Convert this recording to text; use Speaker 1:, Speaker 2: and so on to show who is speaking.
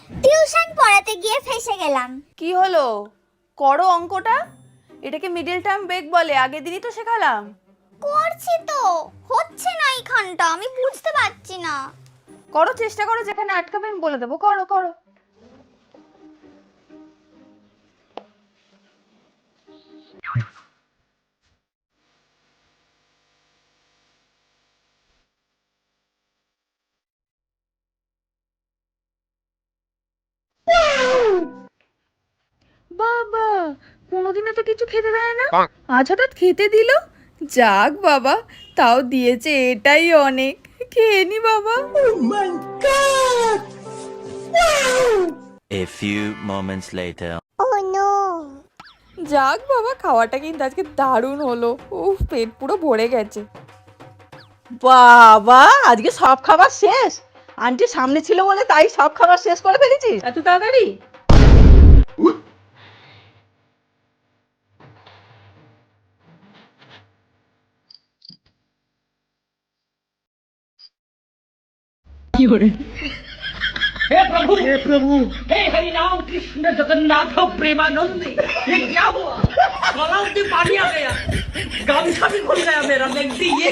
Speaker 1: Tuition পড়াতে গিয়ে ফেসে গেলাম।
Speaker 2: কি হলো? করো অঙ্কটা। এটাকে মিডল টার্ম ব্রেক বলে, আগের দিনই তো শেখালাম।
Speaker 1: করছি তো, হচ্ছে না এইখানটা, আমি বুঝতে পারছি না।
Speaker 2: করো, চেষ্টা করো, যেখানে আটকাবে আমি বলে দেবো। করো করো। বাবা, কোনোদিনও তো কিছু খেতে দেয় না, আজ হঠাৎ খেতে দিল। যাক বাবা, তাও দিয়েছে, এটাই অনেক। খেয়ে নি বাবা।
Speaker 3: A few moments later.
Speaker 1: Oh no.
Speaker 2: যাক বাবা, খাওয়াটা কিন্তু আজকে দারুণ হলো। উফ, পেট পুরো ভরে গেছে।
Speaker 4: বাবা, আজকে সব খাবার শেষ? আন্টি সামনে ছিল বলে তাই সব খাবার শেষ করে ফেলেছিস এত তাড়াতাড়ি?
Speaker 5: हे हरि राम कृष्ण जगन्नाथ प्रेमानंद, ये क्या हुआ? गला से पानी आ गया, गामछा भी खुल गया मेरा, लगती ये